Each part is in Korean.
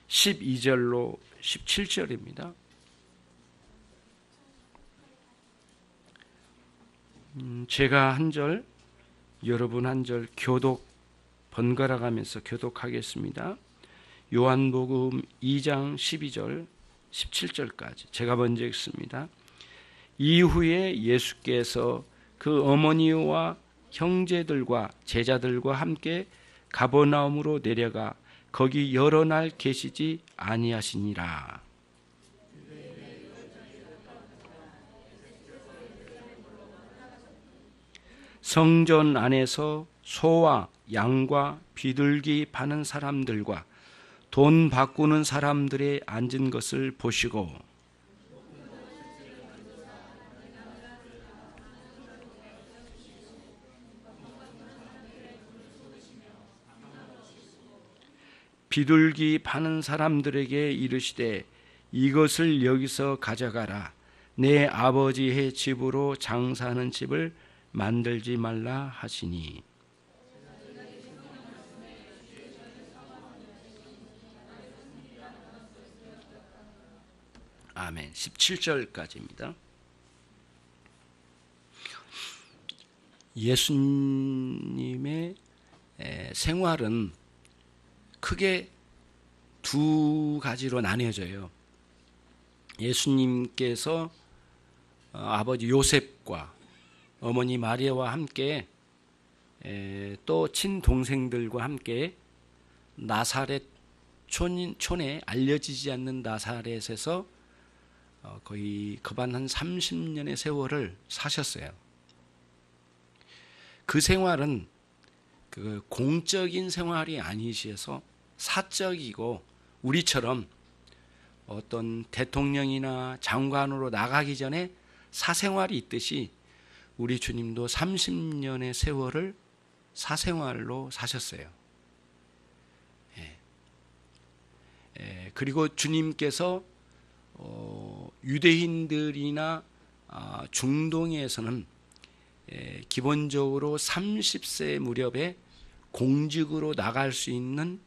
12절로 17절입니다. 제가 한 절, 여러분 한 절 교독 번갈아 가면서 교독하겠습니다. 요한복음 2장 12절 17절까지 제가 먼저 읽습니다. 이후에 예수께서 그 어머니와 형제들과 제자들과 함께 가버나움으로 내려가 거기 여러 날 계시지 아니하시니라. 성전 안에서 소와 양과 비둘기 파는 사람들과 돈 바꾸는 사람들의 앉은 것을 보시고 비둘기 파는 사람들에게 이르시되 이것을 여기서 가져가라. 내 아버지의 집으로 장사하는 집을 만들지 말라 하시니. 아멘. 17절까지입니다. 예수님의 생활은 크게 두 가지로 나뉘어져요. 예수님께서 아버지 요셉과 어머니 마리아와 함께 또 친동생들과 함께 나사렛 촌에 알려지지 않는 나사렛에서 거의 거반 한 30년의 세월을 사셨어요. 그 생활은 그 공적인 생활이 아니셔서 사적이고, 우리처럼 어떤 대통령이나 장관으로 나가기 전에 사생활이 있듯이 우리 주님도 30년의 세월을 사생활로 사셨어요. 그리고 주님께서 유대인들이나 중동에서는 기본적으로 30세 무렵에 공직으로 나갈 수 있는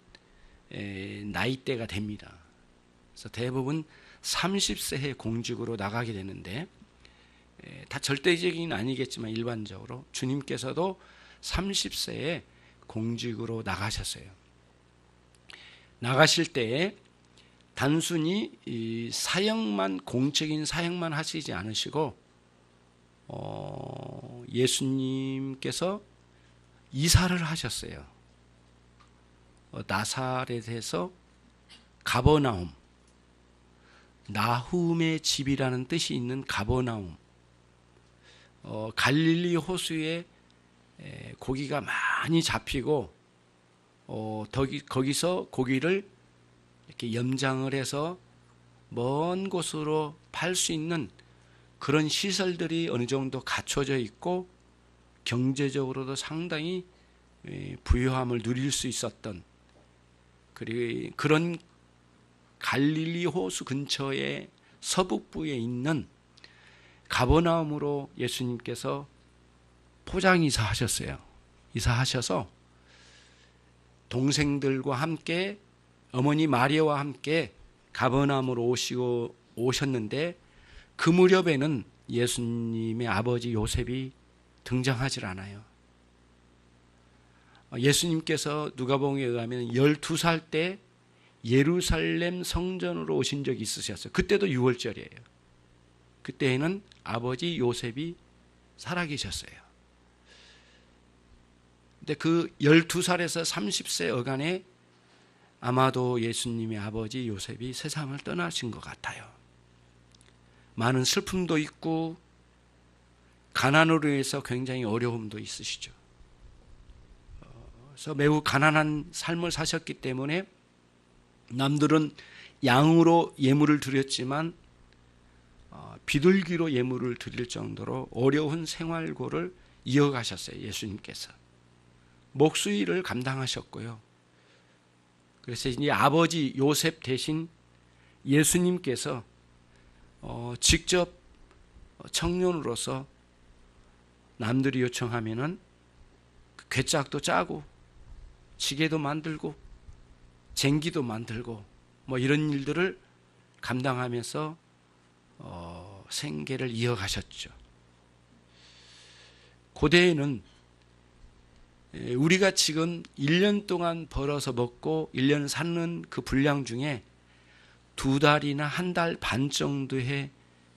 나이대가 됩니다. 그래서 대부분 30세에 공직으로 나가게 되는데, 다 절대적인 아니겠지만 일반적으로 주님께서도 30세에 공직으로 나가셨어요. 나가실 때에 단순히 이 사역만, 공적인 사역만 하시지 않으시고 예수님께서 이사를 하셨어요. 나사렛에서 가버나움, 나훔의 집이라는 뜻이 있는 가버나움, 갈릴리 호수에 고기가 많이 잡히고 거기서 고기를 이렇게 염장을 해서 먼 곳으로 팔 수 있는 그런 시설들이 어느 정도 갖춰져 있고 경제적으로도 상당히 부유함을 누릴 수 있었던, 그리고 그런 갈릴리 호수 근처에 서북부에 있는 가버나움으로 예수님께서 포장 이사하셨어요. 이사하셔서 동생들과 함께 어머니 마리아와 함께 가버나움으로 오셨는데, 그 무렵에는 예수님의 아버지 요셉이 등장하질 않아요. 예수님께서 누가복음에 의하면 12살 때 예루살렘 성전으로 오신 적이 있으셨어요. 그때도 6월절이에요. 그때에는 아버지 요셉이 살아계셨어요. 근데 그 12살에서 30세 어간에 아마도 예수님의 아버지 요셉이 세상을 떠나신 것 같아요. 많은 슬픔도 있고 가난으로 인해서 굉장히 어려움도 있으시죠. 그래서 매우 가난한 삶을 사셨기 때문에 남들은 양으로 예물을 드렸지만 비둘기로 예물을 드릴 정도로 어려운 생활고를 이어가셨어요. 예수님께서 목수일을 감당하셨고요. 그래서 이제 아버지 요셉 대신 예수님께서 직접 청년으로서 남들이 요청하면은 괴짝도 짜고 지게도 만들고 쟁기도 만들고 뭐 이런 일들을 감당하면서 생계를 이어가셨죠. 고대에는 우리가 지금 1년 동안 벌어서 먹고 1년 사는 그 분량 중에 2달이나 1달 반 정도의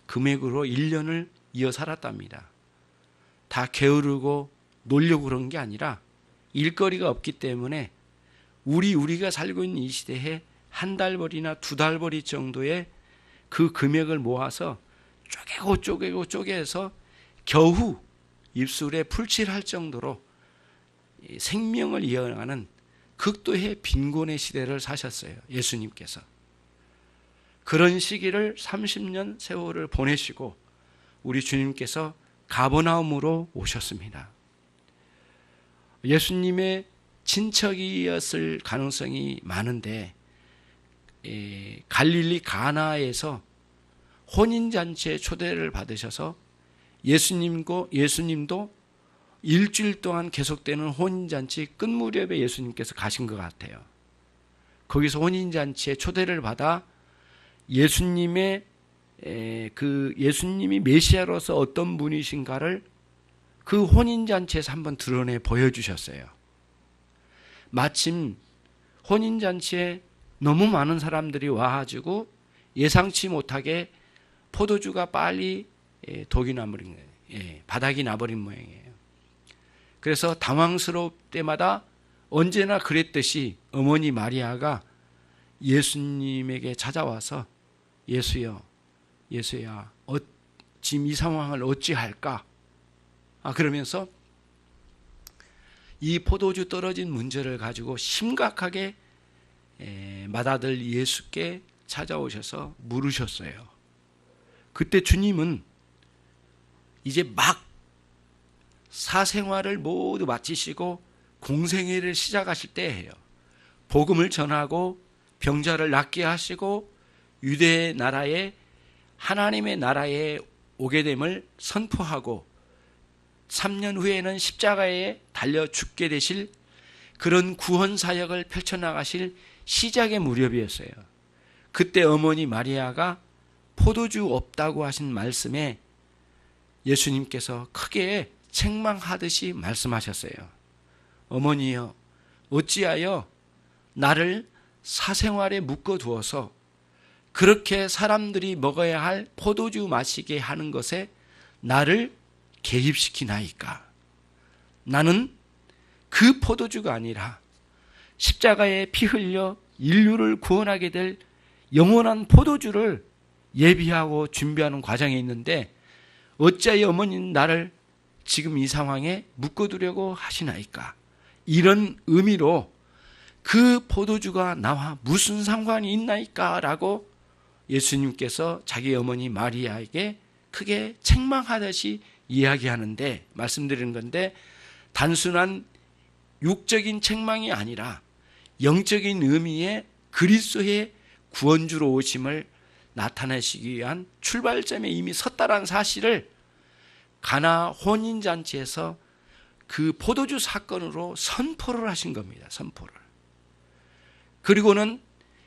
금액으로 1년을 이어 살았답니다. 다 게으르고 놀려고 그런 게 아니라 일거리가 없기 때문에 우리가 살고 있는 이 시대에 1달 벌이나 2달 벌이 정도의 그 금액을 모아서 쪼개서 겨우 입술에 풀칠할 정도로 생명을 이어가는 극도의 빈곤의 시대를 사셨어요. 예수님께서. 그런 시기를 30년 세월을 보내시고 우리 주님께서 가버나움으로 오셨습니다. 예수님의 친척이었을 가능성이 많은데 갈릴리 가나에서 혼인잔치에 초대를 받으셔서 예수님도 일주일 동안 계속되는 혼인잔치 끝 무렵에 예수님께서 가신 것 같아요. 거기서 혼인잔치에 초대를 받아 예수님이 메시아로서 어떤 분이신가를 그 혼인잔치에서 한번 드러내 보여주셨어요. 마침 혼인잔치에 너무 많은 사람들이 와가지고 예상치 못하게 포도주가 빨리 독이 나버린 거예요. 바닥이 나버린 모양이에요. 그래서 당황스러울 때마다 언제나 그랬듯이 어머니 마리아가 예수님에게 찾아와서 예수야, 지금 이 상황을 어찌할까? 그러면서 이 포도주 떨어진 문제를 가지고 심각하게 맏아들 예수께 찾아오셔서 물으셨어요. 그때 주님은 이제 막 사생활을 모두 마치시고 공생애를 시작하실 때예요. 복음을 전하고 병자를 낫게 하시고 유대 나라에 하나님의 나라에 오게 됨을 선포하고 3년 후에는 십자가에 달려 죽게 되실 그런 구원 사역을 펼쳐나가실 시작의 무렵이었어요. 그때 어머니 마리아가 포도주 없다고 하신 말씀에 예수님께서 크게 책망하듯이 말씀하셨어요. 어머니여, 어찌하여 나를 사생활에 묶어두어서 그렇게 사람들이 먹어야 할 포도주 마시게 하는 것에 나를 개입시키나이까? 나는 그 포도주가 아니라 십자가에 피 흘려 인류를 구원하게 될 영원한 포도주를 예비하고 준비하는 과정에 있는데 어찌하여 어머니는 나를 지금 이 상황에 묶어두려고 하시나이까? 이런 의미로 그 포도주가 나와 무슨 상관이 있나이까? 라고 예수님께서 자기 어머니 마리아에게 크게 책망하듯이 이야기하는데, 말씀드리는 건데, 단순한 육적인 책망이 아니라 영적인 의미의 그리스도의 구원주로 오심을 나타내시기 위한 출발점에 이미 섰다라는 사실을 가나 혼인잔치에서 그 포도주 사건으로 선포를 하신 겁니다. 선포를. 그리고는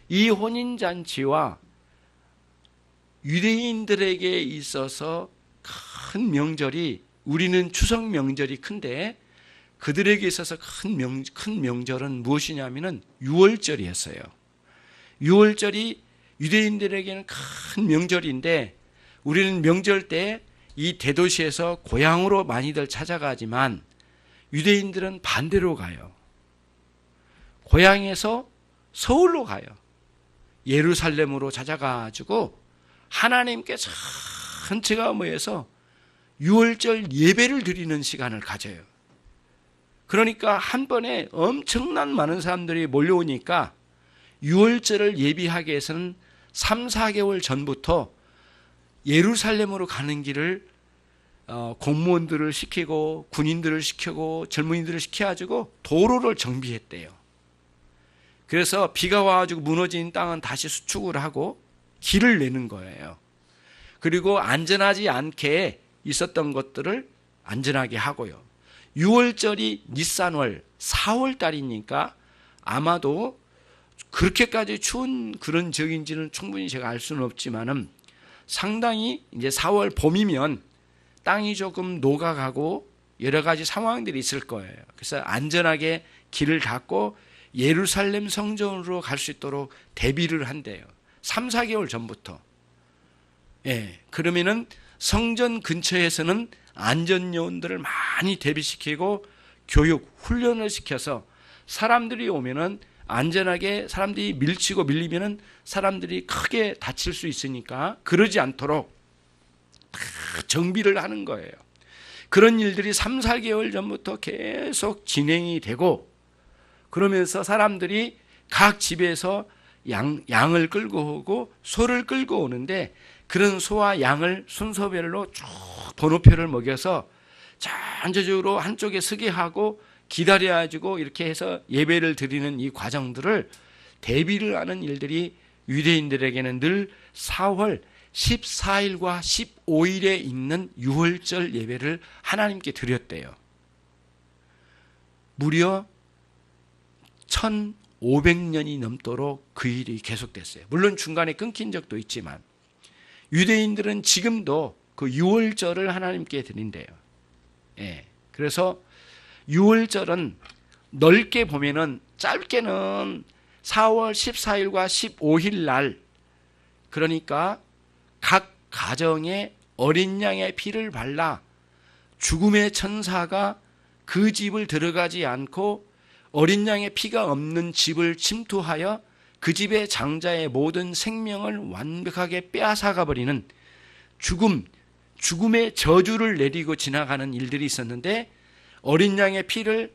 이 혼인잔치와 유대인들에게 있어서 큰 명절이, 우리는 추석 명절이 큰데 그들에게 있어서 큰 명절은 무엇이냐면은 유월절이었어요. 유월절이 유대인들에게는 큰 명절인데 우리는 명절 때 이 대도시에서 고향으로 많이들 찾아가지만 유대인들은 반대로 가요. 고향에서 서울로 가요. 예루살렘으로 찾아가지고 하나님께 전체가 모여서 유월절 예배를 드리는 시간을 가져요. 그러니까 한 번에 엄청난 많은 사람들이 몰려오니까 유월절을 예비하기 위해서는 3, 4개월 전부터 예루살렘으로 가는 길을 공무원들을 시키고 군인들을 시키고 젊은이들을 시켜가지고 도로를 정비했대요. 그래서 비가 와가지고 무너진 땅은 다시 수축을 하고 길을 내는 거예요. 그리고 안전하지 않게 있었던 것들을 안전하게 하고요. 6월절이 니산월 4월 달이니까 아마도 그렇게까지 추운 그런 지역인지는 충분히 제가 알 수는 없지만은 상당히 이제 4월 봄이면 땅이 조금 녹아가고 여러 가지 상황들이 있을 거예요. 그래서 안전하게 길을 닫고 예루살렘 성전으로 갈 수 있도록 대비를 한대요. 3, 4개월 전부터. 예. 그러면은 성전 근처에서는 안전요원들을 많이 대비시키고 교육, 훈련을 시켜서 사람들이 오면은 안전하게 사람들이 밀치고 밀리면은 사람들이 크게 다칠 수 있으니까 그러지 않도록 다 정비를 하는 거예요. 그런 일들이 3, 4개월 전부터 계속 진행이 되고 그러면서 사람들이 각 집에서 양을 끌고 오고 소를 끌고 오는데 그런 소와 양을 순서별로 쭉 번호표를 먹여서 전체적으로 한쪽에 서게 하고 기다려가지고 이렇게 해서 예배를 드리는 이 과정들을 대비를 하는 일들이 유대인들에게는 늘 4월 14일과 15일에 있는 유월절 예배를 하나님께 드렸대요. 무려 1500년이 넘도록 그 일이 계속됐어요. 물론 중간에 끊긴 적도 있지만 유대인들은 지금도 그 유월절을 하나님께 드린대요. 예. 그래서 유월절은 넓게 보면은 짧게는 4월 14일과 15일 날 그러니까 각 가정에 어린 양의 피를 발라 죽음의 천사가 그 집을 들어가지 않고 어린 양의 피가 없는 집을 침투하여 그 집의 장자의 모든 생명을 완벽하게 빼앗아가 버리는 죽음의 저주를 내리고 지나가는 일들이 있었는데 어린 양의 피를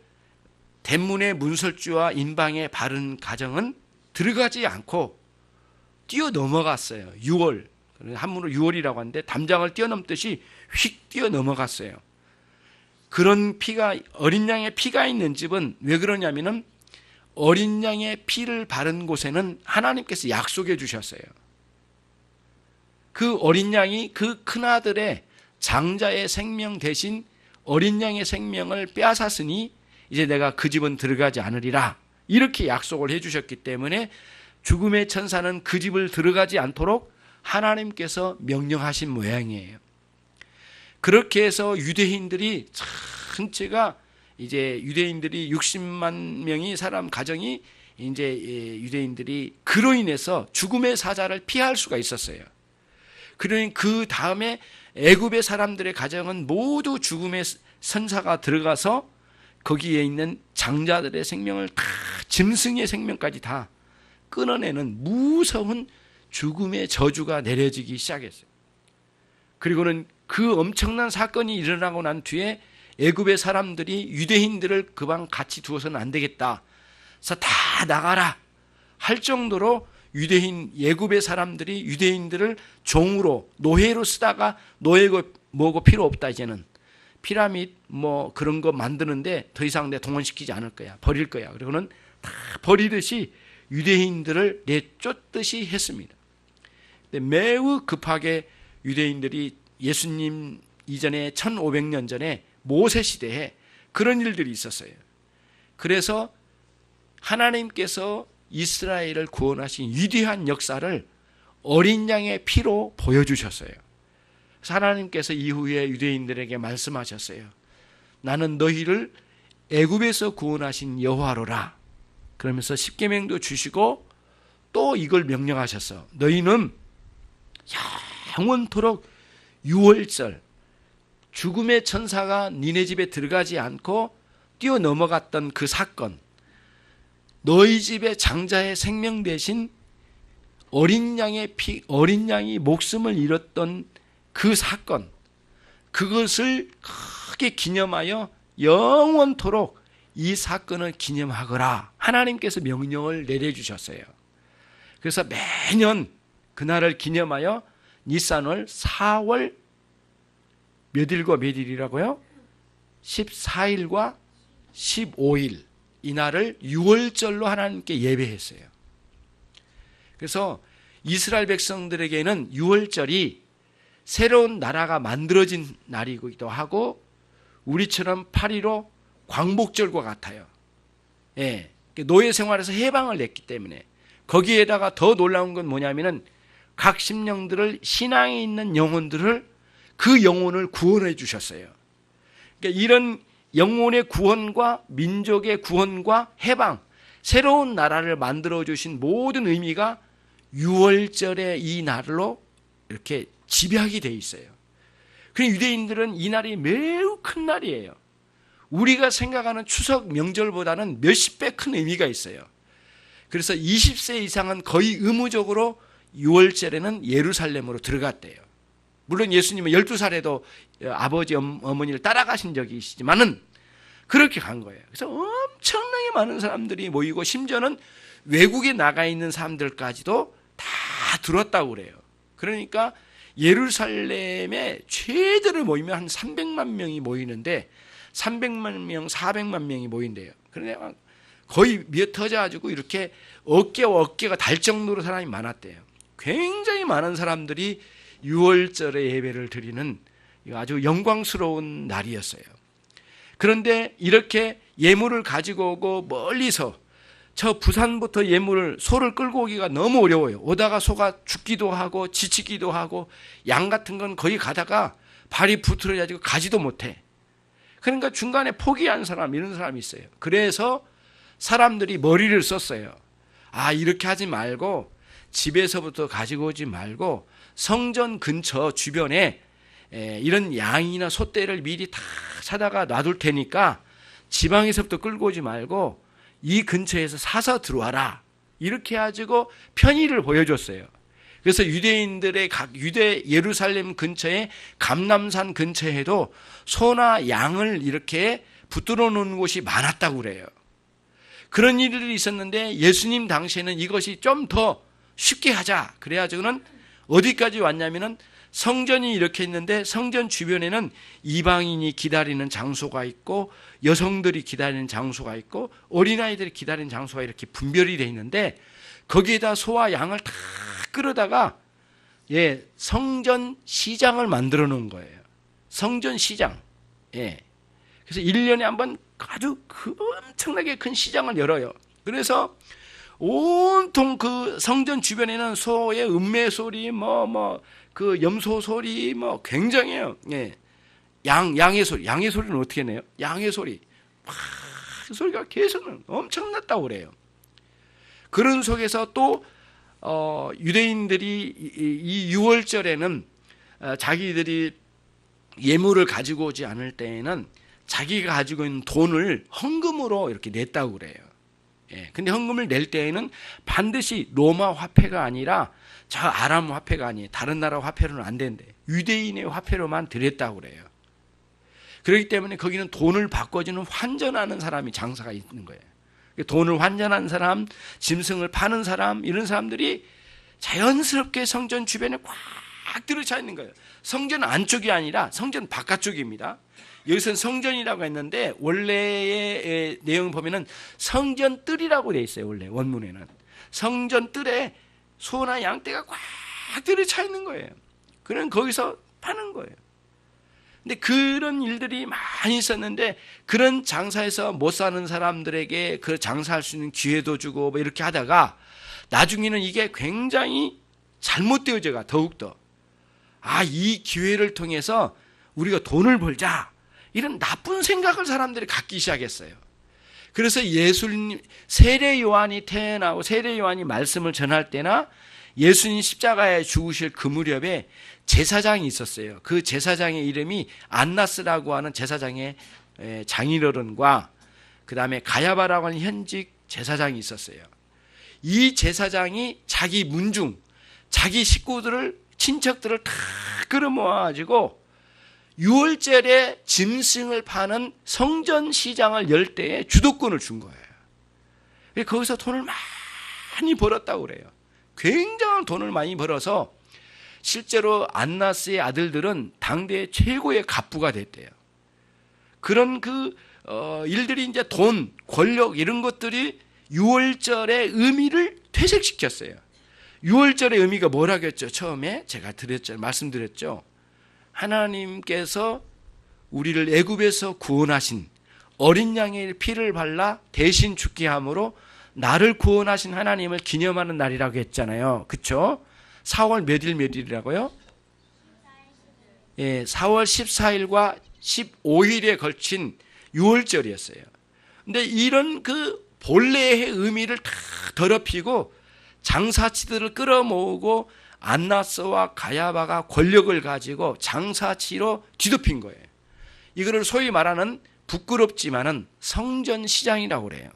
대문의 문설주와 인방에 바른 가정은 들어가지 않고 뛰어넘어갔어요. 6월, 한문으로 6월이라고 하는데 담장을 뛰어넘듯이 휙 뛰어넘어갔어요. 그런 피가 어린 양의 피가 있는 집은 왜 그러냐면은 어린 양의 피를 바른 곳에는 하나님께서 약속해 주셨어요. 그 어린 양이 그 큰아들의 장자의 생명 대신 어린 양의 생명을 빼앗았으니 이제 내가 그 집은 들어가지 않으리라 이렇게 약속을 해 주셨기 때문에 죽음의 천사는 그 집을 들어가지 않도록 하나님께서 명령하신 모양이에요. 그렇게 해서 유대인들이 전체가 이제 유대인들이 60만 명이 사람 가정이 이제 유대인들이 그로 인해서 죽음의 사자를 피할 수가 있었어요. 그러니 그 다음에 애굽의 사람들의 가정은 모두 죽음의 선사가 들어가서 거기에 있는 장자들의 생명을 다 짐승의 생명까지 다 끊어내는 무서운 죽음의 저주가 내려지기 시작했어요. 그리고는 그 엄청난 사건이 일어나고 난 뒤에 애굽의 사람들이 유대인들을 그 방 같이 두어서는 안 되겠다. 그래서 다 나가라 할 정도로 애굽의 사람들이 유대인들을 종으로 노예로 쓰다가 노예고 뭐고 필요 없다. 이제는 피라밋 뭐 그런 거 만드는데 더 이상 내 동원시키지 않을 거야. 버릴 거야. 그리고는 다 버리듯이 유대인들을 내쫓듯이 했습니다. 근데 매우 급하게 유대인들이 예수님 이전에 1500년 전에 모세 시대에 그런 일들이 있었어요. 그래서 하나님께서 이스라엘을 구원하신 위대한 역사를 어린 양의 피로 보여주셨어요. 그래서 하나님께서 이후에 유대인들에게 말씀하셨어요. 나는 너희를 애굽에서 구원하신 여호와로라. 그러면서 십계명도 주시고 또 이걸 명령하셨어. 너희는 영원토록 유월절 죽음의 천사가 니네 집에 들어가지 않고 뛰어넘어갔던 그 사건, 너희 집의 장자의 생명 대신 어린 양이 목숨을 잃었던 그 사건, 그것을 크게 기념하여 영원토록 이 사건을 기념하거라. 하나님께서 명령을 내려주셨어요. 그래서 매년 그날을 기념하여 니산월 4월 몇 일과 몇 일이라고요? 14일과 15일 이날을 유월절로 하나님께 예배했어요. 그래서 이스라엘 백성들에게는 유월절이 새로운 나라가 만들어진 날이기도 하고 우리처럼 8.15 광복절과 같아요. 예, 노예 생활에서 해방을 냈기 때문에 거기에다가 더 놀라운 건 뭐냐면은 각 심령들을, 신앙에 있는 영혼들을, 그 영혼을 구원해 주셨어요. 그러니까 이런 영혼의 구원과 민족의 구원과 해방, 새로운 나라를 만들어 주신 모든 의미가 6월절의 이 날로 이렇게 집약이 돼 있어요. 그래서 유대인들은 이 날이 매우 큰 날이에요. 우리가 생각하는 추석 명절보다는 몇십 배 큰 의미가 있어요. 그래서 20세 이상은 거의 의무적으로 6월절에는 예루살렘으로 들어갔대요. 물론 예수님은 12살에도 아버지 어머니를 따라가신 적이 있지만은 그렇게 간 거예요. 그래서 엄청나게 많은 사람들이 모이고, 심지어는 외국에 나가 있는 사람들까지도 다 들었다고 그래요. 그러니까 예루살렘에 최대로 모이면 한 300만 명이 모이는데 300만 명, 400만 명이 모인대요. 그러니까 거의 미어 터져가지고 이렇게 어깨가 달 정도로 사람이 많았대요. 굉장히 많은 사람들이 6월절에 예배를 드리는 아주 영광스러운 날이었어요. 그런데 이렇게 예물을 가지고 오고, 멀리서 저 부산부터 소를 끌고 오기가 너무 어려워요. 오다가 소가 죽기도 하고 지치기도 하고, 양 같은 건 거기 가다가 발이 부트러져가지고 가지도 못해. 그러니까 중간에 포기한 사람, 이런 사람이 있어요. 그래서 사람들이 머리를 썼어요. 이렇게 하지 말고 집에서부터 가지고 오지 말고 성전 근처 주변에 이런 양이나 소떼를 미리 다 사다가 놔둘 테니까 지방에서부터 끌고 오지 말고 이 근처에서 사서 들어와라. 이렇게 해가지고 편의를 보여줬어요. 그래서 유대인들의 유대 예루살렘 근처에, 감람산 근처에도 소나 양을 이렇게 붙들어 놓은 곳이 많았다고 그래요. 그런 일들이 있었는데 예수님 당시에는 이것이 좀 더 쉽게 하자. 그래가지고는 어디까지 왔냐면은 성전이 이렇게 있는데 성전 주변에는 이방인이 기다리는 장소가 있고, 여성들이 기다리는 장소가 있고, 어린아이들이 기다리는 장소가 이렇게 분별이 되어 있는데, 거기에다 소와 양을 다 끌어다가 성전 시장을 만들어 놓은 거예요. 성전 시장. 그래서 1년에 한 번 아주 엄청나게 큰 시장을 열어요. 그래서 온통 그 성전 주변에는 소의 음매 소리, 그 염소 소리, 굉장해요. 양의 소리는 어떻게 내요? 양의 소리. 그 소리가 계속 엄청났다고 그래요. 그런 속에서 또 유대인들이 이 6월절에는 자기들이 예물을 가지고 오지 않을 때에는 자기가 가지고 있는 돈을 헌금으로 이렇게 냈다고 그래요. 근데 헌금을 낼 때에는 반드시 로마 화폐가 아니라 저 아람 화폐가 아니에요. 다른 나라 화폐로는 안 된대. 유대인의 화폐로만 드렸다고 그래요. 그렇기 때문에 거기는 돈을 바꿔주는 환전하는 사람이 장사가 있는 거예요. 돈을 환전하는 사람, 짐승을 파는 사람, 이런 사람들이 자연스럽게 성전 주변에 꽉 들어차 있는 거예요. 성전 안쪽이 아니라 성전 바깥쪽입니다. 여기서는 성전이라고 했는데 원래의 내용을 보면은 성전 뜰이라고 되어 있어요. 원래 원문에는 성전 뜰에 소나 양떼가 꽉 들어차 있는 거예요. 그는 거기서 파는 거예요. 근데 그런 일들이 많이 있었는데, 그런 장사에서 못 사는 사람들에게 그 장사할 수 있는 기회도 주고 이렇게 하다가 나중에는 이게 굉장히 잘못되어져가, 더욱더 이 기회를 통해서 우리가 돈을 벌자, 이런 나쁜 생각을 사람들이 갖기 시작했어요. 그래서 예수님, 세례 요한이 태어나고 세례 요한이 말씀을 전할 때나 예수님 십자가에 죽으실 그 무렵에 제사장이 있었어요. 그 제사장의 이름이 안나스라고 하는 제사장의 장인어른과 그 다음에 가야바라고 하는 현직 제사장이 있었어요. 이 제사장이 자기 문중, 자기 식구들을, 친척들을 다 끌어모아가지고 6월절에 짐승을 파는 성전 시장을 열 때에 주도권을 준 거예요. 거기서 돈을 많이 벌었다고 그래요. 굉장한 돈을 많이 벌어서 실제로 안나스의 아들들은 당대 최고의 갑부가 됐대요. 그런 일들이 이제 돈, 권력, 이런 것들이 6월절의 의미를 퇴색시켰어요. 6월절의 의미가 뭐라겠죠? 처음에 제가 말씀드렸죠. 하나님께서 우리를 애굽에서 구원하신 어린 양의 피를 발라 대신 죽게 함으로 나를 구원하신 하나님을 기념하는 날이라고 했잖아요. 그렇죠? 4월 몇일이라고요? 4월 14일과 15일에 걸친 6월절이었어요. 근데 이런 그 본래의 의미를 다 더럽히고 장사치들을 끌어모으고 안나스와 가야바가 권력을 가지고 장사치로 뒤덮인 거예요. 이거를 소위 말하는 부끄럽지만은 성전 시장이라고 그래요.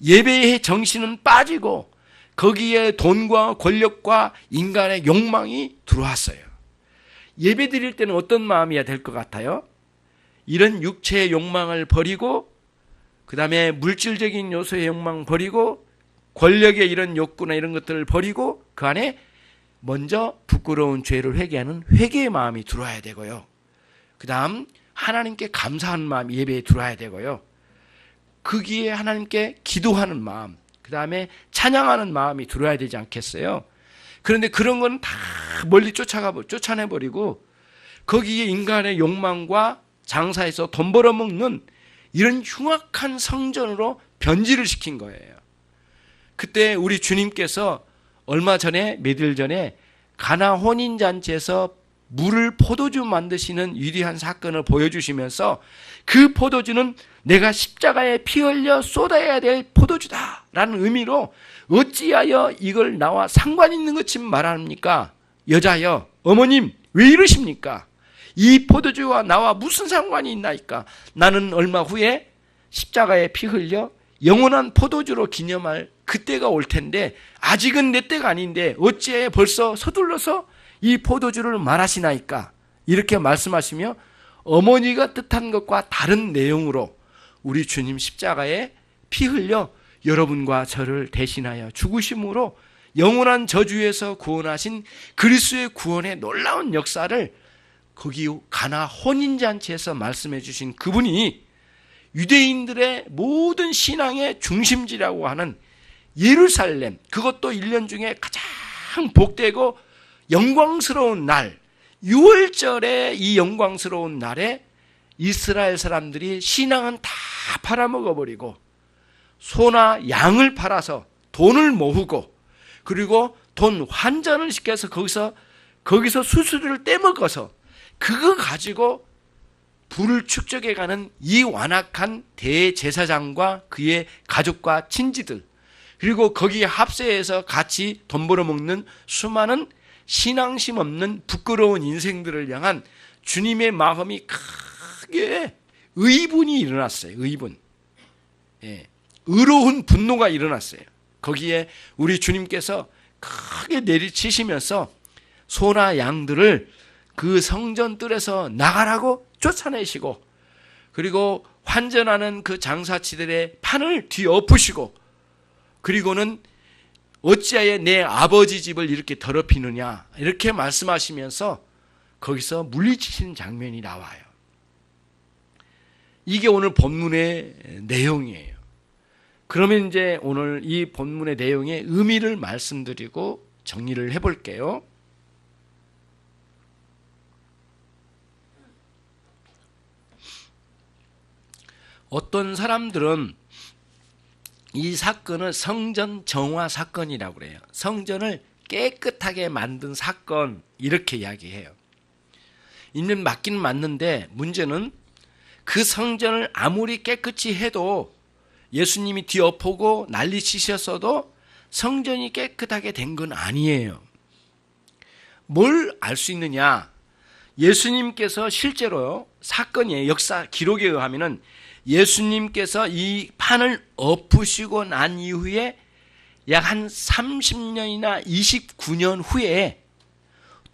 예배의 정신은 빠지고 거기에 돈과 권력과 인간의 욕망이 들어왔어요. 예배 드릴 때는 어떤 마음이어야 될 것 같아요? 이런 육체의 욕망을 버리고 그 다음에 물질적인 요소의 욕망 버리고 권력의 이런 욕구나 이런 것들을 버리고 그 안에 먼저 부끄러운 죄를 회개하는 회개의 마음이 들어와야 되고요. 그 다음 하나님께 감사하는 마음이 예배에 들어와야 되고요. 거기에 하나님께 기도하는 마음, 그 다음에 찬양하는 마음이 들어와야 되지 않겠어요? 그런데 그런 건 다 멀리 쫓아내버리고 거기에 인간의 욕망과 장사에서 돈 벌어먹는 이런 흉악한 성전으로 변질을 시킨 거예요. 그때 우리 주님께서 얼마 전에, 몇일 전에 가나 혼인잔치에서 물을 포도주 만드시는 위대한 사건을 보여주시면서 그 포도주는 내가 십자가에 피 흘려 쏟아야 될 포도주다 라는 의미로 어찌하여 이걸 나와 상관 있는 것처럼 말합니까? 여자여, 어머님 왜 이러십니까? 이 포도주와 나와 무슨 상관이 있나이까? 나는 얼마 후에 십자가에 피 흘려 영원한 포도주로 기념할 그때가 올 텐데 아직은 내 때가 아닌데 어찌해 벌써 서둘러서 이 포도주를 말하시나이까? 이렇게 말씀하시며 어머니가 뜻한 것과 다른 내용으로 우리 주님 십자가에 피 흘려 여러분과 저를 대신하여 죽으심으로 영원한 저주에서 구원하신 그리스도의 구원의 놀라운 역사를 거기 가나 혼인잔치에서 말씀해 주신 그분이 유대인들의 모든 신앙의 중심지라고 하는 예루살렘, 그것도 1년 중에 가장 복되고 영광스러운 날, 6월절의 이 영광스러운 날에 이스라엘 사람들이 신앙은 다 팔아먹어버리고 소나 양을 팔아서 돈을 모으고 그리고 돈 환전을 시켜서 거기서 수수료를 떼먹어서 그거 가지고 부를 축적해가는 이 완악한 대제사장과 그의 가족과 친지들, 그리고 거기에 합세해서 같이 돈 벌어먹는 수많은 신앙심 없는 부끄러운 인생들을 향한 주님의 마음이 크게 의분이 일어났어요. 의분. 의로운 분노가 일어났어요. 거기에 우리 주님께서 크게 내리치시면서 소나 양들을 그 성전 뜰에서 나가라고 쫓아내시고 그리고 환전하는 그 장사치들의 판을 뒤엎으시고 그리고는 어찌하여 내 아버지 집을 이렇게 더럽히느냐 이렇게 말씀하시면서 거기서 물리치시는 장면이 나와요. 이게 오늘 본문의 내용이에요. 그러면 이제 오늘 이 본문의 내용의 의미를 말씀드리고 정리를 해볼게요. 어떤 사람들은 이 사건을 성전 정화 사건이라고 그래요. 성전을 깨끗하게 만든 사건 이렇게 이야기해요. 있는 맞기는 맞는데 문제는 그 성전을 아무리 깨끗이 해도 예수님이 뒤엎고 난리치셨어도 성전이 깨끗하게 된 건 아니에요. 뭘 알 수 있느냐? 예수님께서 실제로요, 사건이에요. 역사 기록에 의하면은 예수님께서 이 판을 엎으시고 난 이후에 약 한 30년이나 29년 후에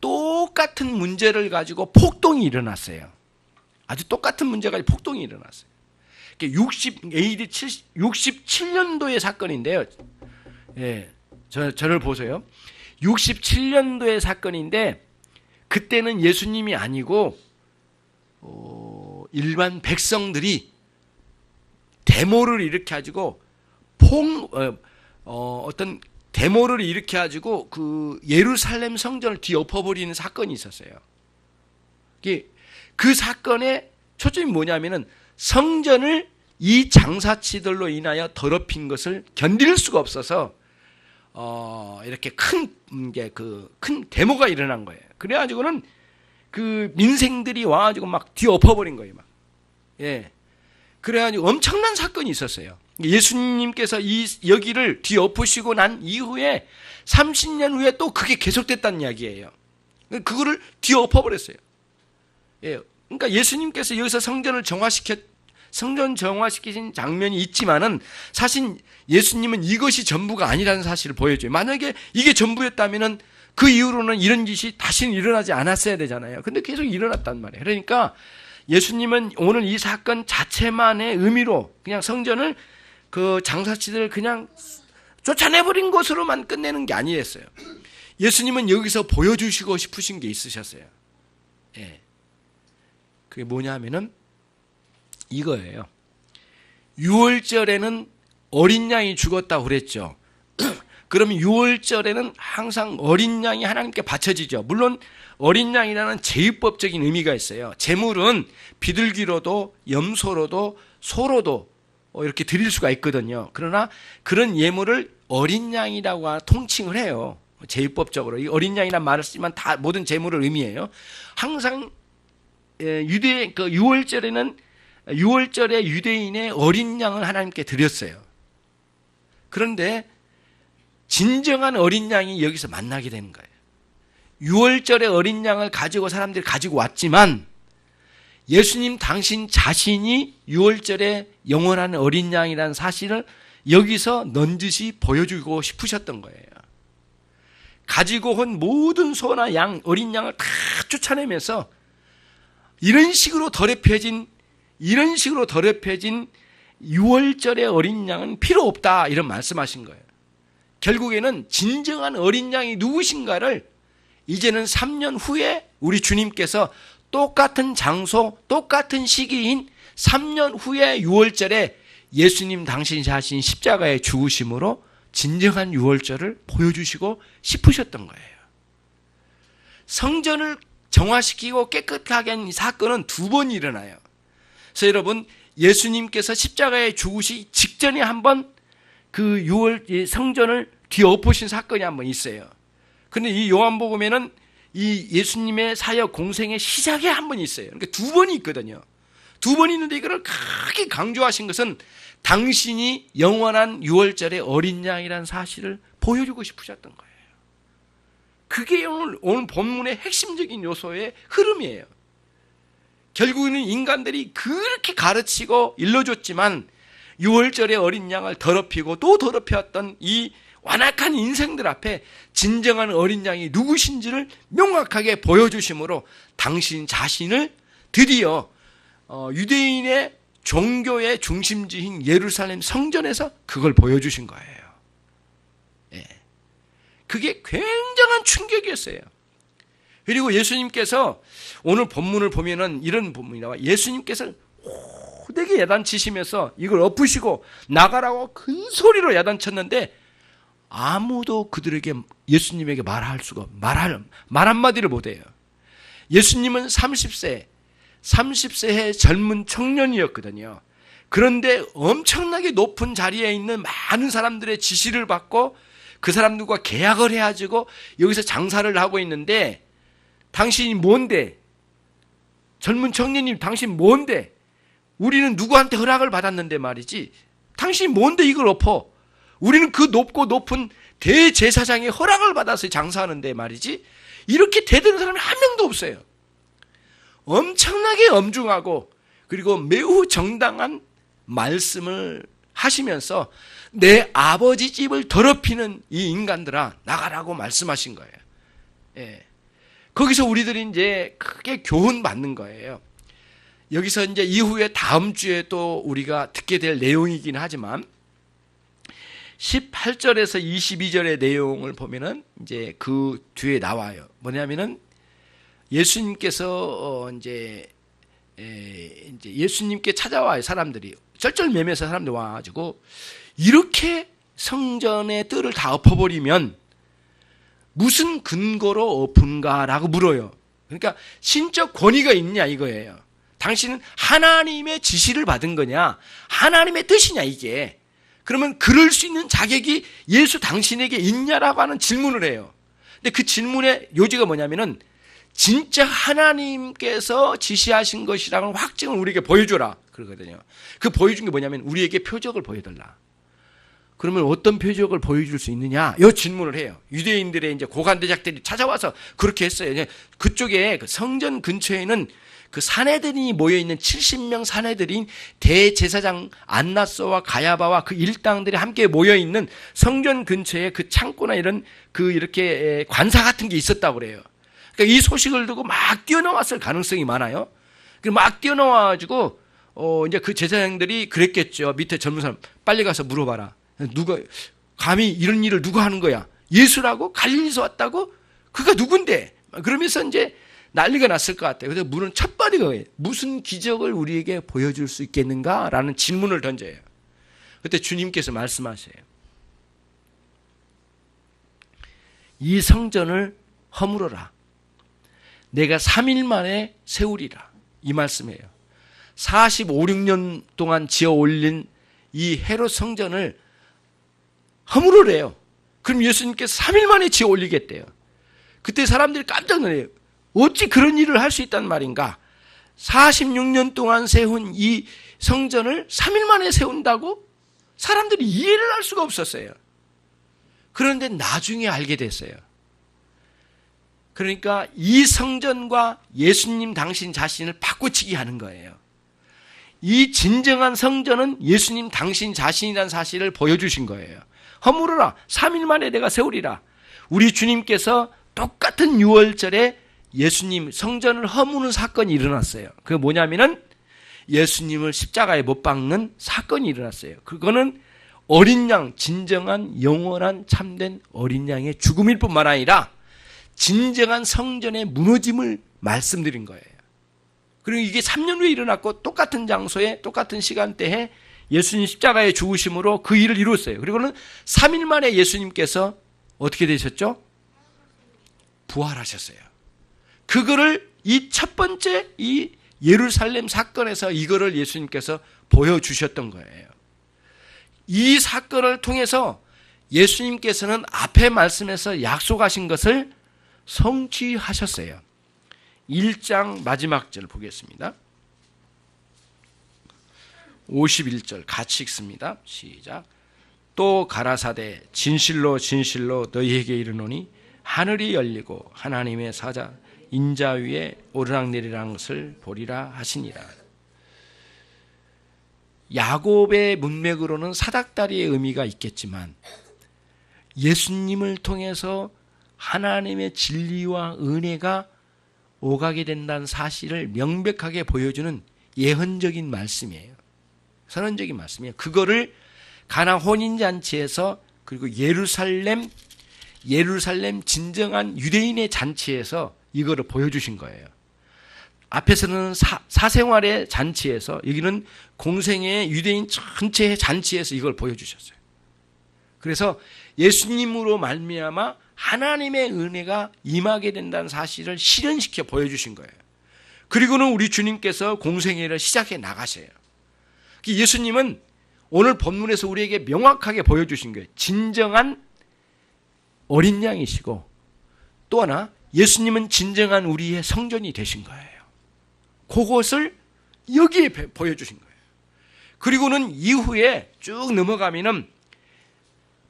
똑같은 문제를 가지고 폭동이 일어났어요. 아주 똑같은 문제 가지고 폭동이 일어났어요. AD 67년도의 사건인데요. 예, 저를 보세요. 67년도의 사건인데 그때는 예수님이 아니고 일반 백성들이 데모를 일으켜가지고 어떤 데모를 일으켜가지고 그 예루살렘 성전을 뒤엎어버리는 사건이 있었어요. 그 사건의 초점이 뭐냐면은 성전을 이 장사치들로 인하여 더럽힌 것을 견딜 수가 없어서 이렇게 큰 데모가 일어난 거예요. 그래가지고는 그 민생들이 와가지고 막 뒤엎어버린 거예요. 막. 예. 그래가지고 엄청난 사건이 있었어요. 예수님께서 여기를 뒤엎으시고 난 이후에 30년 후에 또 그게 계속됐다는 이야기예요. 그거를 뒤엎어버렸어요. 예. 그러니까 예수님께서 여기서 성전 정화시키신 장면이 있지만은 사실 예수님은 이것이 전부가 아니라는 사실을 보여줘요. 만약에 이게 전부였다면은 그 이후로는 이런 짓이 다시는 일어나지 않았어야 되잖아요. 근데 계속 일어났단 말이에요. 그러니까 예수님은 오늘 이 사건 자체만의 의미로 그냥 성전을 그 장사치들을 그냥 쫓아내버린 것으로만 끝내는 게 아니었어요. 예수님은 여기서 보여주시고 싶으신 게 있으셨어요. 예. 그게 뭐냐면은 이거예요. 6월절에는 어린 양이 죽었다고 그랬죠. 그러면 6월절에는 항상 어린 양이 하나님께 바쳐지죠. 물론 어린 양이라는 제율법적인 의미가 있어요. 제물은 비둘기로도 염소로도 소로도 이렇게 드릴 수가 있거든요. 그러나 그런 예물을 어린 양이라고 통칭을 해요. 제율법적으로. 이 어린 양이라는 말을 쓰지만 다 모든 제물을 의미해요. 항상 유대 그 6월절에 유대인의 어린 양을 하나님께 드렸어요. 그런데 진정한 어린 양이 여기서 만나게 되는 거예요. 6월절에 어린 양을 가지고 사람들이 가지고 왔지만 예수님 당신 자신이 6월절에 영원한 어린 양이라는 사실을 여기서 넌지시 보여주고 싶으셨던 거예요. 가지고 온 모든 소나 양, 어린 양을 다 쫓아내면서 이런 식으로 더럽혀진 6월절의 어린 양은 필요 없다 이런 말씀하신 거예요. 결국에는 진정한 어린 양이 누구신가를 이제는 3년 후에 우리 주님께서 똑같은 장소, 똑같은 시기인 3년 후에 6월절에 예수님 당신이 하신 십자가의 죽으심으로 진정한 6월절을 보여주시고 싶으셨던 거예요. 성전을 정화시키고 깨끗하게 한 이 사건은 2번 일어나요. 그래서 여러분, 예수님께서 십자가에 죽으시 직전에 한번 그 성전을 뒤엎으신 사건이 한번 있어요. 근데 이 요한복음에는 이 예수님의 사역 공생의 시작에 한 번 있어요. 그러니까 2번이 있거든요. 2번 있는데 이거를 크게 강조하신 것은 당신이 영원한 6월절의 어린 양이라는 사실을 보여주고 싶으셨던 거예요. 그게 오늘 본문의 핵심적인 요소의 흐름이에요. 결국에는 인간들이 그렇게 가르치고 일러줬지만 6월절의 어린 양을 더럽히고 또 더럽혔던 이 완악한 인생들 앞에 진정한 어린 양이 누구신지를 명확하게 보여주심으로 당신 자신을 드디어 유대인의 종교의 중심지인 예루살렘 성전에서 그걸 보여주신 거예요. 예. 그게 굉장한 충격이었어요. 그리고 예수님께서 오늘 본문을 보면은 이런 본문이 나와. 예수님께서 호되게 야단치시면서 이걸 엎으시고 나가라고 큰 소리로 야단쳤는데 아무도 그들에게 예수님에게 말할 수가 말 한마디를 못해요. 예수님은 30세의 젊은 청년이었거든요. 그런데 엄청나게 높은 자리에 있는 많은 사람들의 지시를 받고 그 사람들과 계약을 해가지고 여기서 장사를 하고 있는데 당신이 뭔데? 젊은 청년님 당신 뭔데? 우리는 누구한테 허락을 받았는데 말이지. 당신이 뭔데 이걸 엎어? 우리는 그 높은 대제사장의 허락을 받아서 장사하는데 말이지. 이렇게 대드는 사람이 한 명도 없어요. 엄청나게 엄중하고 그리고 매우 정당한 말씀을 하시면서 내 아버지 집을 더럽히는 이 인간들아 나가라고 말씀하신 거예요. 예. 거기서 우리들이 이제 크게 교훈 받는 거예요. 여기서 이제 이후에 다음 주에 또 우리가 듣게 될 내용이긴 하지만 18절에서 22절의 내용을 보면은 이제 그 뒤에 나와요. 뭐냐면은 예수님께서 이제 예수님께 찾아와요. 사람들이 쩔쩔매면서 사람들 와가지고 이렇게 성전의 뜰을 다 엎어버리면 무슨 근거로 엎은가라고 물어요. 그러니까 신적 권위가 있냐 이거예요. 당신은 하나님의 지시를 받은 거냐? 하나님의 뜻이냐 이게? 그러면 그럴 수 있는 자격이 예수 당신에게 있냐라고 하는 질문을 해요. 근데 그 질문의 요지가 뭐냐면은 진짜 하나님께서 지시하신 것이라는 확증을 우리에게 보여줘라 그러거든요. 그 보여준 게 뭐냐면 우리에게 표적을 보여달라. 그러면 어떤 표적을 보여줄 수 있느냐? 이 질문을 해요. 유대인들의 이제 고관대작들이 찾아와서 그렇게 했어요. 그쪽에 그 성전 근처에는 그 사내들이 모여있는 70명 사내들인 대제사장 안나스와 가야바와 그 일당들이 함께 모여있는 성전 근처에 그 창고나 이런 그 이렇게 관사 같은 게 있었다고 그래요. 그러니까 이 소식을 듣고 막 뛰어나왔을 가능성이 많아요. 막 뛰어나와가지고, 이제 그 제사장들이 그랬겠죠. 밑에 젊은 사람, 빨리 가서 물어봐라. 누가, 감히 이런 일을 누가 하는 거야? 예수라고? 갈릴리에서 왔다고? 그가 누군데? 그러면서 이제 난리가 났을 것 같아요. 그래서 물은 첫 번째가 무슨 기적을 우리에게 보여줄 수 있겠는가? 라는 질문을 던져요. 그때 주님께서 말씀하세요. 이 성전을 허물어라. 내가 3일 만에 세우리라. 이 말씀이에요. 45, 6년 동안 지어 올린 이 헤롯 성전을 허물으래요. 그럼 예수님께서 3일 만에 지어 올리겠대요. 그때 사람들이 깜짝 놀래요. 어찌 그런 일을 할 수 있단 말인가? 46년 동안 세운 이 성전을 3일 만에 세운다고? 사람들이 이해를 할 수가 없었어요. 그런데 나중에 알게 됐어요. 그러니까 이 성전과 예수님 당신 자신을 바꿔치기 하는 거예요. 이 진정한 성전은 예수님 당신 자신이라는 사실을 보여주신 거예요. 허물어라. 3일 만에 내가 세우리라. 우리 주님께서 똑같은 6월절에 예수님 성전을 허무는 사건이 일어났어요. 그게 뭐냐면은 예수님을 십자가에 못 박는 사건이 일어났어요. 그거는 어린 양, 진정한 영원한 참된 어린 양의 죽음일 뿐만 아니라 진정한 성전의 무너짐을 말씀드린 거예요. 그리고 이게 3년 후에 일어났고 똑같은 장소에 똑같은 시간대에 예수님 십자가에 죽으심으로 그 일을 이루었어요. 그리고는 3일 만에 예수님께서 어떻게 되셨죠? 부활하셨어요. 그거를 이 첫 번째 이 예루살렘 사건에서 이거를 예수님께서 보여주셨던 거예요. 이 사건을 통해서 예수님께서는 앞에 말씀에서 약속하신 것을 성취하셨어요. 1장 마지막 절 보겠습니다. 51절 같이 읽습니다. 시작. 또 가라사대 진실로 진실로 너희에게 이르노니 하늘이 열리고 하나님의 사자 인자 위에 오르락내리락 것을 보리라 하시니라. 야곱의 문맥으로는 사닥다리의 의미가 있겠지만 예수님을 통해서 하나님의 진리와 은혜가 오가게 된다는 사실을 명백하게 보여주는 예언적인 말씀이에요. 선언적인 말씀이에요. 그거를 가나 혼인잔치에서 그리고 예루살렘 진정한 유대인의 잔치에서 이거를 보여주신 거예요. 앞에서는 사생활의 잔치에서 여기는 공생의 유대인 전체의 잔치에서 이걸 보여주셨어요. 그래서 예수님으로 말미암아 하나님의 은혜가 임하게 된다는 사실을 실현시켜 보여주신 거예요. 그리고는 우리 주님께서 공생애를 시작해 나가셔요. 예수님은 오늘 본문에서 우리에게 명확하게 보여주신 거예요. 진정한 어린 양이시고 또 하나 예수님은 진정한 우리의 성전이 되신 거예요. 그것을 여기에 보여주신 거예요. 그리고는 이후에 쭉 넘어가면은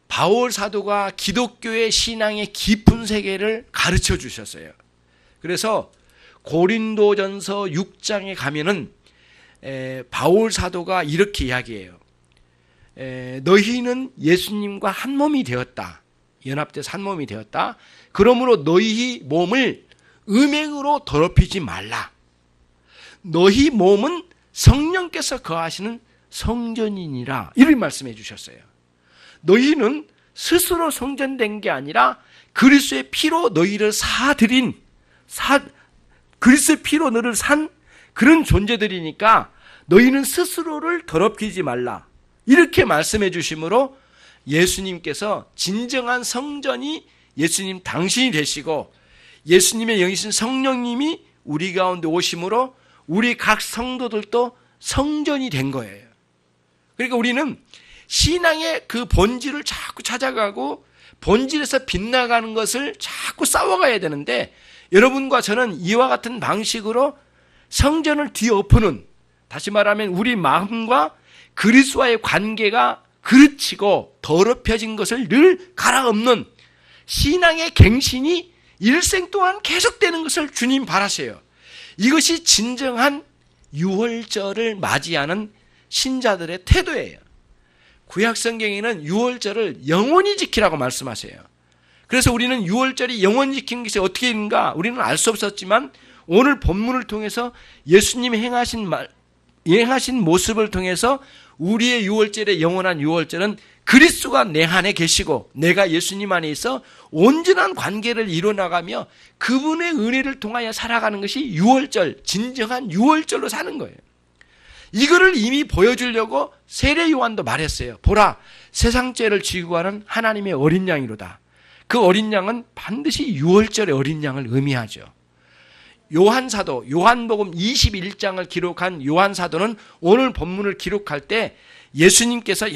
바울 사도가 기독교의 신앙의 깊은 세계를 가르쳐 주셨어요. 그래서 고린도전서 6장에 가면은 바울 사도가 이렇게 이야기해요. 너희는 예수님과 한 몸이 되었다. 연합돼서 한 몸이 되었다. 그러므로 너희 몸을 음행으로 더럽히지 말라. 너희 몸은 성령께서 거하시는 성전이니라. 이렇게 말씀해 주셨어요. 너희는 스스로 성전된 게 아니라 그리스도의 피로 너희를 그리스도의 피로 너를 산 그런 존재들이니까 너희는 스스로를 더럽히지 말라. 이렇게 말씀해 주심으로 예수님께서 진정한 성전이 예수님 당신이 되시고 예수님의 영이신 성령님이 우리 가운데 오심으로 우리 각 성도들도 성전이 된 거예요. 그러니까 우리는 신앙의 그 본질을 자꾸 찾아가고 본질에서 빗나가는 것을 자꾸 싸워가야 되는데, 여러분과 저는 이와 같은 방식으로 성전을 뒤엎는, 다시 말하면 우리 마음과 그리스도와의 관계가 그르치고 더럽혀진 것을 늘 갈아엎는 신앙의 갱신이 일생 동안 계속되는 것을 주님 바라세요. 이것이 진정한 유월절을 맞이하는 신자들의 태도예요. 구약 성경에는 유월절을 영원히 지키라고 말씀하세요. 그래서 우리는 유월절이 영원히 지키는 것이 어떻게 있는가 우리는 알 수 없었지만, 오늘 본문을 통해서 예수님이 행하신 모습을 통해서 우리의 유월절의 영원한 유월절은 그리스도가 내 안에 계시고 내가 예수님 안에 있어 온전한 관계를 이뤄나가며 그분의 은혜를 통하여 살아가는 것이 유월절, 진정한 유월절로 사는 거예요. 이거를 이미 보여주려고 세례 요한도 말했어요. 보라, 세상 죄를 지고 가는 하나님의 어린 양이로다. 그 어린 양은 반드시 유월절의 어린 양을 의미하죠. 요한사도, 요한복음 21장을 기록한 요한사도는 오늘 본문을 기록할 때 예수님께서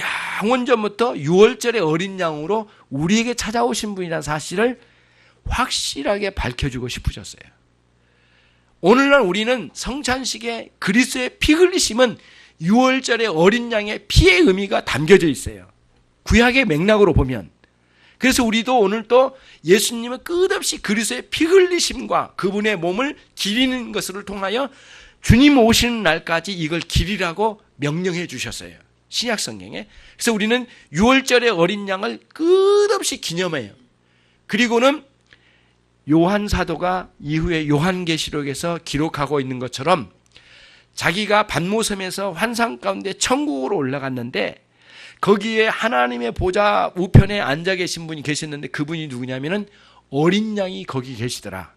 영원전부터 유월절의 어린 양으로 우리에게 찾아오신 분이라는 사실을 확실하게 밝혀주고 싶으셨어요. 오늘날 우리는 성찬식에 그리스도의 피 흘리심은 유월절의 어린 양의 피의 의미가 담겨져 있어요. 구약의 맥락으로 보면. 그래서 우리도 오늘 또 예수님은 끝없이 그리스도의 피 흘리심과 그분의 몸을 기리는 것을 통하여 주님 오시는 날까지 이걸 기리라고 명령해 주셨어요. 신약 성경에. 그래서 우리는 유월절의 어린 양을 끝없이 기념해요. 그리고는 요한 사도가 이후에 요한계시록에서 기록하고 있는 것처럼 자기가 반모섬에서 환상 가운데 천국으로 올라갔는데 거기에 하나님의 보좌 우편에 앉아 계신 분이 계셨는데 그분이 누구냐면은 어린 양이 거기 계시더라.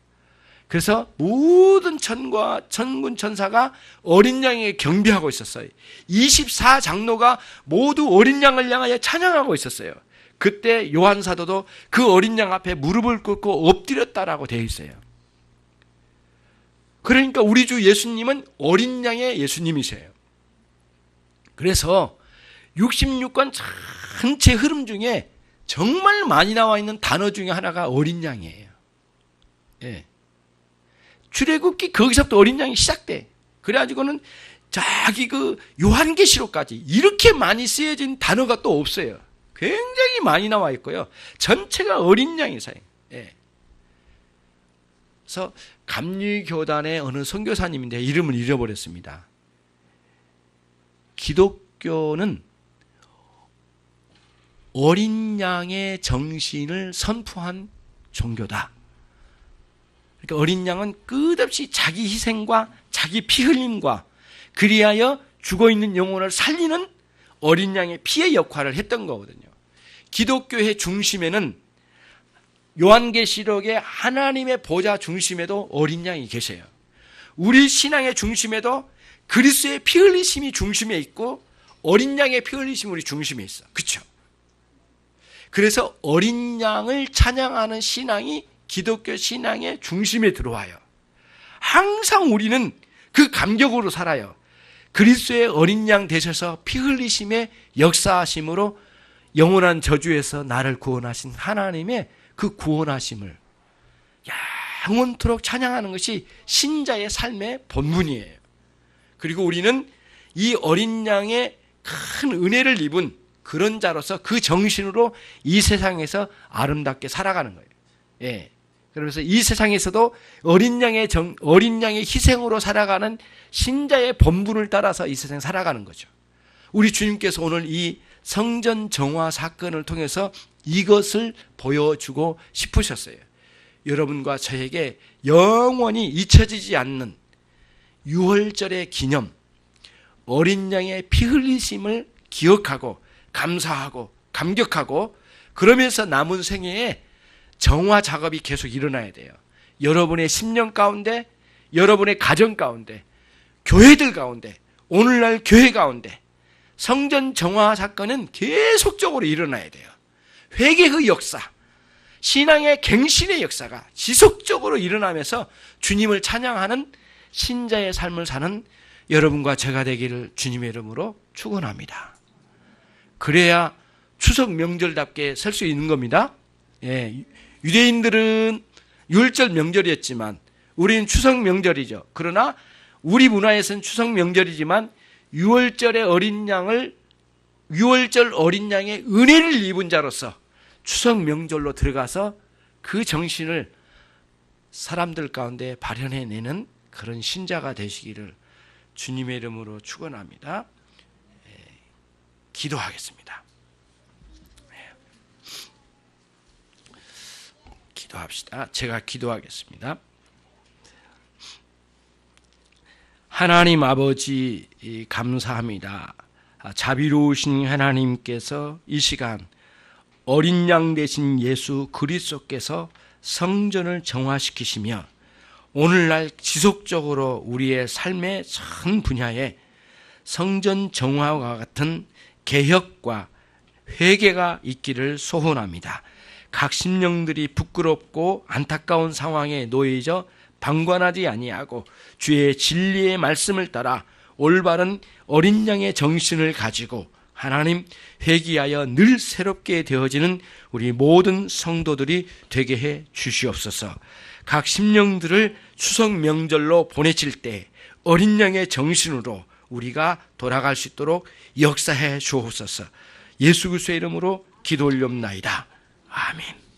그래서 모든 천군 천사가 어린 양에게 경배하고 있었어요. 24장로가 모두 어린 양을 향하여 찬양하고 있었어요. 그때 요한 사도도 그 어린 양 앞에 무릎을 꿇고 엎드렸다라고 되어 있어요. 그러니까 우리 주 예수님은 어린 양의 예수님이세요. 그래서 66권 전체 흐름 중에 정말 많이 나와 있는 단어 중에 하나가 어린 양이에요. 예. 출애굽기 거기서부터 어린 양이 시작돼. 그래가지고는 자기 그 요한계시록까지 이렇게 많이 쓰여진 단어가 또 없어요. 굉장히 많이 나와 있고요. 전체가 어린 양이세요. 예. 그래서 감리교단의 어느 선교사님인데 이름을 잃어버렸습니다. 기독교는 어린 양의 정신을 선포한 종교다. 그러니까 어린 양은 끝없이 자기 희생과 자기 피 흘림과 그리하여 죽어있는 영혼을 살리는 어린 양의 피의 역할을 했던 거거든요. 기독교의 중심에는 요한계시록의 하나님의 보좌 중심에도 어린 양이 계세요. 우리 신앙의 중심에도 그리스도의 피 흘리심이 중심에 있고 어린 양의 피 흘리심이 우리 중심에 있어. 그렇죠? 그래서 어린 양을 찬양하는 신앙이 기독교 신앙의 중심에 들어와요. 항상 우리는 그 감격으로 살아요. 그리스도의 어린 양 되셔서 피 흘리심의 역사하심으로 영원한 저주에서 나를 구원하신 하나님의 그 구원하심을 영원토록 찬양하는 것이 신자의 삶의 본분이에요. 그리고 우리는 이 어린 양의 큰 은혜를 입은 그런 자로서 그 정신으로 이 세상에서 아름답게 살아가는 거예요. 예. 그러면서 이 세상에서도 어린 양의 희생으로 살아가는 신자의 본분을 따라서 이 세상에 살아가는 거죠. 우리 주님께서 오늘 이 성전 정화 사건을 통해서 이것을 보여주고 싶으셨어요. 여러분과 저에게 영원히 잊혀지지 않는 유월절의 기념, 어린 양의 피 흘리심을 기억하고 감사하고 감격하고 그러면서 남은 생애에 정화 작업이 계속 일어나야 돼요. 여러분의 심령 가운데, 여러분의 가정 가운데, 교회들 가운데, 오늘날 교회 가운데 성전 정화 사건은 계속적으로 일어나야 돼요. 회개의 역사, 신앙의 갱신의 역사가 지속적으로 일어나면서 주님을 찬양하는 신자의 삶을 사는 여러분과 제가 되기를 주님의 이름으로 축원합니다. 그래야 추석 명절답게 살 수 있는 겁니다. 예, 유대인들은 율절 명절이었지만 우리는 추석 명절이죠. 그러나 우리 문화에서는 추석 명절이지만 6월절의 어린 양을 6월절 어린 양의 은혜를 입은 자로서 추석 명절로 들어가서 그 정신을 사람들 가운데 발현해내는 그런 신자가 되시기를 주님의 이름으로 축원합니다. 기도하겠습니다. 기도합시다. 제가 기도하겠습니다. 하나님 아버지 감사합니다. 자비로우신 하나님께서 이 시간 어린 양 되신 예수 그리스도께서 성전을 정화시키시며 오늘날 지속적으로 우리의 삶의 전 분야에 성전 정화와 같은 개혁과 회개가 있기를 소원합니다. 각 심령들이 부끄럽고 안타까운 상황에 놓여져 방관하지 아니하고 주의 진리의 말씀을 따라 올바른 어린 양의 정신을 가지고 하나님 회개하여 늘 새롭게 되어지는 우리 모든 성도들이 되게 해 주시옵소서. 각 심령들을 추석 명절로 보내칠 때 어린 양의 정신으로 우리가 돌아갈 수 있도록 역사해 주옵소서. 예수 그리스도의 이름으로 기도 올리옵나이다. 아멘.